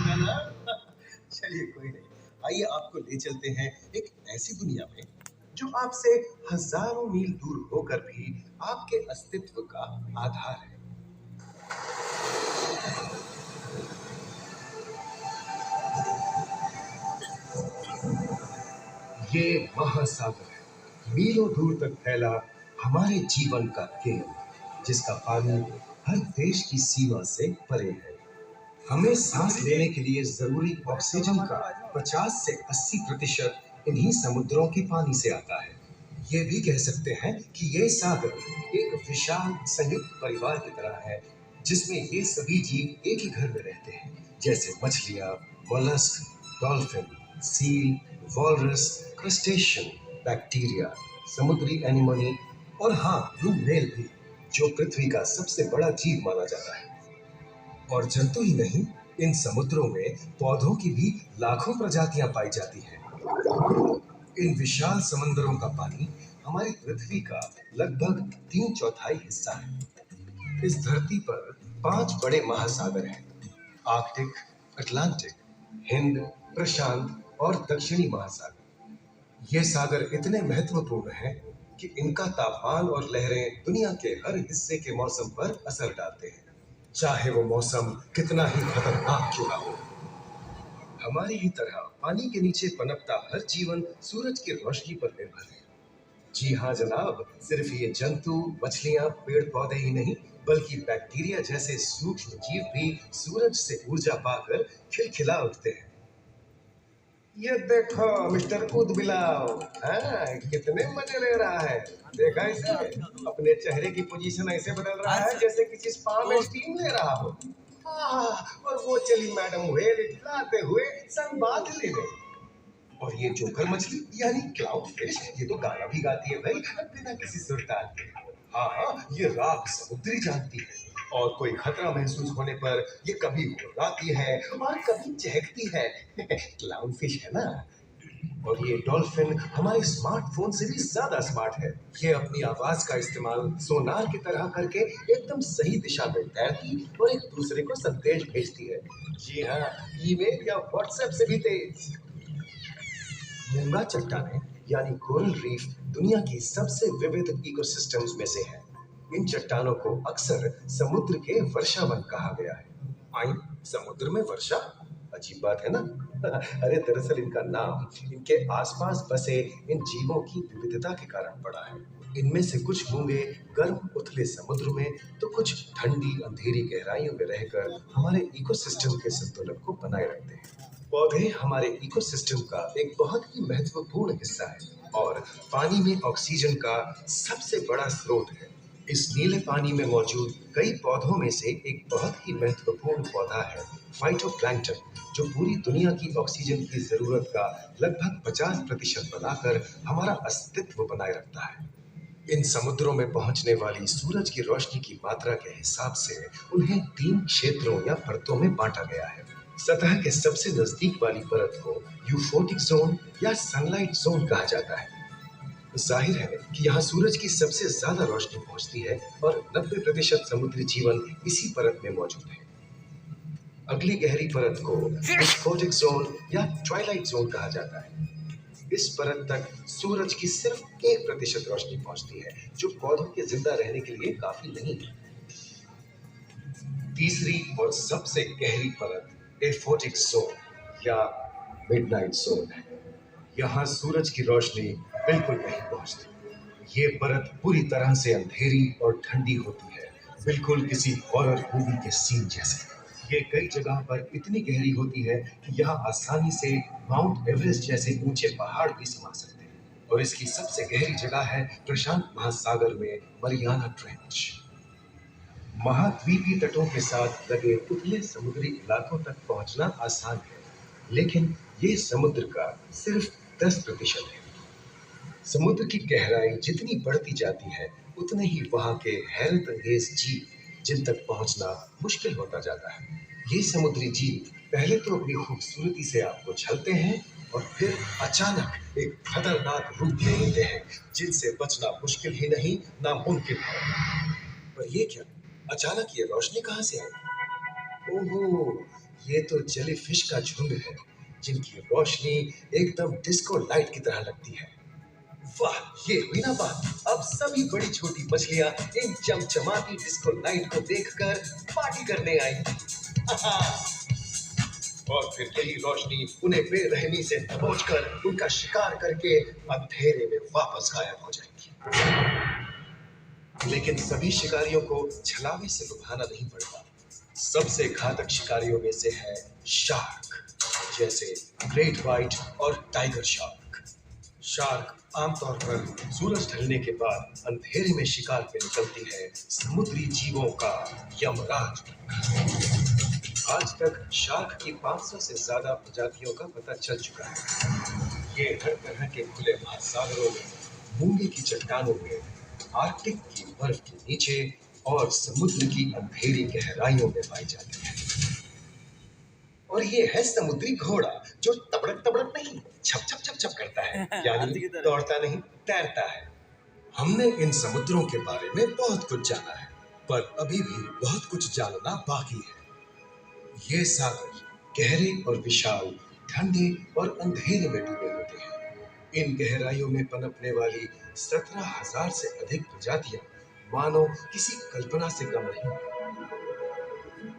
दूंगा ना। चलिए कोई नहीं, आइए आपको ले चलते हैं एक ऐसी दुनिया में जो आपसे हजारों मील दूर होकर भी आपके अस्तित्व का आधार है। ये महासागर है, मीलों दूर तक फैला हमारे जीवन का केंद्र, जिसका पानी हर देश की सीमा से परे है। हमें सांस लेने के लिए जरूरी ऑक्सीजन का 50 से 80% इन्हीं समुद्रों के पानी से आता है। ये भी कह सकते हैं कि ये सागर एक विशाल संयुक्त परिवार की तरह है, जिसमें ये सभी जीव एक ही घर में रहते हैं, जैसे मछलियाँ, mollusc, dolphin, seal, walrus, crustacean, bacteria, समुद्री एनिमोनी और हाँ, ब्लू व्हेल भी, जो पृथ्वी का सबसे बड़ा जीव माना जाता है। और जंतु ही नहीं, इन समुद्रों में पौधों की भी लाखों प्रजातियां पाई जाती हैं। इन विशाल समंदरों का पानी हमारी पृथ्वी का लगभग 3/4 हिस्सा है। इस धरती पर 5 बड़े महासागर हैं: आर्कटिक, अटलांटिक, हिंद, प्रशांत और दक्षिणी महासागर। ये सागर इतने महत्वपूर्ण हैं कि इनका तापमान और लहरें दुनिया के हर हिस्से के मौसम पर असर डालते हैं, चाहे वो मौसम कितना ही खतरनाक क्यों ना हो। हमारी ही तरह पानी के नीचे पनपता हर जीवन सूरज की रोशनी पर निर्भर है। जी हाँ जनाब, सिर्फ ये जंतु, मछलियाँ, पेड़ पौधे ही नहीं, बल्कि बैक्टीरिया जैसे सूक्ष्म जीव भी सूरज से ऊर्जा पाकर खिलखिला उठते हैं। ये देखो मिस्टर ऊदबिलाव, हाँ, कितने मजे ले रहा है। देखा इसे, अपने चेहरे की पोजीशन ऐसे बदल रहा है जैसे किसी स्पा में स्टीम ले रहा हो। और वो चली मैडम व्हेल इतलाते हुए संवाद लेने। और ये जोकर मछली यानी क्लाउड फिश, ये तो गाना भी गाती है भाई, बिना किसी सुरताल के। हाँ, ये राग समुद्री जानती है और कोई खतरा महसूस होने पर ये कभी घुर्राती है और कभी चहकती है। क्लाउन फिश है ना। और ये डॉल्फिन हमारे स्मार्टफोन से भी ज्यादा स्मार्ट है। ये अपनी आवाज का इस्तेमाल सोनार की तरह करके एकदम सही दिशा में तैरती और एक दूसरे को संदेश भेजती है। जी हाँ, ईमेल या व्हाट्सएप से भी तेज। मूंगा चट्टानें यानी कोरल रीफ दुनिया की सबसे विविध इकोसिस्टम्स में से है। इन चट्टानों को अक्सर समुद्र के वर्षावन कहा गया है। आई, समुद्र में वर्षा, अजीब बात है ना। अरे दरअसल इनका नाम इनके आसपास बसे इन जीवों की विविधता के कारण पड़ा है। इनमें से कुछ मूंगे गर्म उथले समुद्र में, तो कुछ ठंडी अंधेरी गहराइयों में रहकर हमारे इकोसिस्टम के संतुलन को बनाए रखते हैं। पौधे हमारे इकोसिस्टम का एक बहुत ही महत्वपूर्ण हिस्सा है और पानी में ऑक्सीजन का सबसे बड़ा स्रोत है। इस नीले पानी में मौजूद कई पौधों में से एक बहुत ही महत्वपूर्ण पौधा है फाइटोप्लैंक्टन, जो पूरी दुनिया की ऑक्सीजन की जरूरत का लगभग 50% बनाकर हमारा अस्तित्व बनाए रखता है। इन समुद्रों में पहुंचने वाली सूरज की रोशनी की मात्रा के हिसाब से उन्हें 3 क्षेत्रों या परतों में बांटा गया है। सतह के सबसे नजदीक वाली परत को यूफोटिक जोन या सनलाइट जोन कहा जाता है। जाहिर है कि यहाँ सूरज की सबसे ज्यादा रोशनी पहुंचती है और 90% समुद्री जीवन इसी परत में मौजूद है। अगली गहरी परत को डिस्फोटिक जोन या ट्वाइलाइट जोन कहा जाता है। इस परत तक सूरज की सिर्फ 1% रोशनी पहुंचती है, जो पौधों के जिंदा रहने के लिए काफी नहीं है। तीसरी और सबसे गहरी परत एफोटिक जोन या मिडनाइट जोन है। यहाँ सूरज की रोशनी बिल्कुल नहीं पहुंचती। ये परत पूरी तरह से अंधेरी और ठंडी होती है, बिल्कुल किसी हॉरर मूवी के सीन जैसे। ये कई जगह पर इतनी गहरी होती है कि यहाँ आसानी से माउंट एवरेस्ट जैसे ऊंचे पहाड़ भी समा सकते हैं। और इसकी सबसे गहरी जगह है प्रशांत महासागर में मरियाना ट्रेंच। महाद्वीपीय तटों के साथ लगे उथले समुद्री इलाकों तक पहुंचना आसान है, लेकिन ये समुद्र का सिर्फ 10% है। समुद्र की गहराई जितनी बढ़ती जाती है, उतने ही वहां के हैरत अंगेज जीव जिन तक पहुंचना मुश्किल होता जाता है। ये समुद्री जीव पहले तो अपनी खूबसूरती से आपको छलते हैं और फिर अचानक एक खतरनाक रूप ले लेते हैं, जिनसे बचना मुश्किल ही नहीं, नामुमकिन है। पर ये क्या, अचानक ये रोशनी कहाँ से आई? ओहो, ये तो जेलीफिश का झुंड है जिनकी रोशनी एकदम डिस्को लाइट की तरह लगती है। वाह, ये हुई ना बात। अब सभी बड़ी छोटी मछलियां इन चमचमाती डिस्को लाइट को देखकर पार्टी करने आएंगी। और फिर यही रोशनी उन्हें बेरहमी से दबोचकर उनका शिकार करके अंधेरे में वापस गायब हो जाएगी। लेकिन सभी शिकारियों को छलावे से लुभाना नहीं पड़ता। सबसे घातक शिकारियों में से है शार्क, जैसे ग्रेट व्हाइट और टाइगर शार्क। शार्क आमतौर पर सूरज ढलने के बाद अंधेरे में शिकार पे निकलती है समुद्री जीवों का यमराज। आज तक शार्क की 500 से ज्यादा प्रजातियों का पता चल चुका है। ये हर तरह के खुले महासागरों में, मूंगे की चट्टानों में, आर्कटिक की बर्फ के नीचे और समुद्र की अंधेरी गहराइयों में पाई जाती है। और ये है समुद्री घोड़ा जो तबड़क तबड़क नहीं, छप छप छप छप करता है, यानी दौड़ता नहीं, तैरता है। हमने इन समुद्रों के बारे में बहुत कुछ जाना है, पर अभी भी बहुत कुछ जानना बाकी है। ये सागर गहरे और विशाल, ठंडे और अंधेरे में डूबे होते हैं। इन गहराइयों में पनपने वाली 17,000 से अधिक प्रजातियां मानो किसी कल्पना से कम नहीं।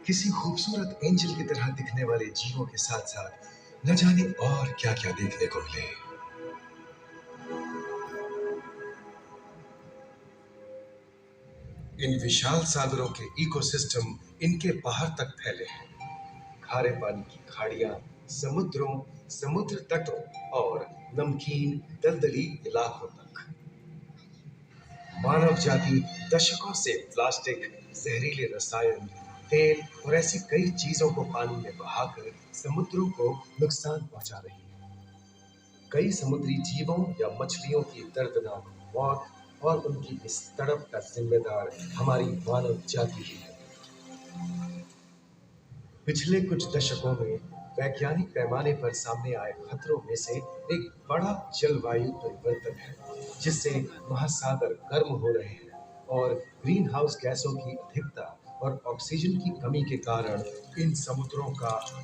किसी खूबसूरत एंजल की तरह दिखने वाले जीवों के साथ साथ न जाने और क्या क्या देखने को मिले। इन विशाल सागरों के इकोसिस्टम इनके बाहर तक फैले हैं। खारे पानी की खाड़ियां, समुद्रों, समुद्र तटों और नमकीन दलदली इलाकों तक। मानव जाति दशकों से प्लास्टिक, जहरीले रसायन, तेल और ऐसी कई चीजों को पानी में बहाकर समुद्रों को नुकसान पहुंचा रही है। कई समुद्री जीवों या मछलियों की दर्दनाक मौत और उनकी इस तड़प का जिम्मेदार हमारी मानव जाति ही है। पिछले कुछ दशकों में वैज्ञानिक पैमाने पर सामने आए खतरों में से एक बड़ा जलवायु परिवर्तन है, जिससे महासागर गर्म हो रहे हैं और ग्रीन हाउस गैसों की अधिकता और ऑक्सीजन की कमी के कारण इन समुद्रों का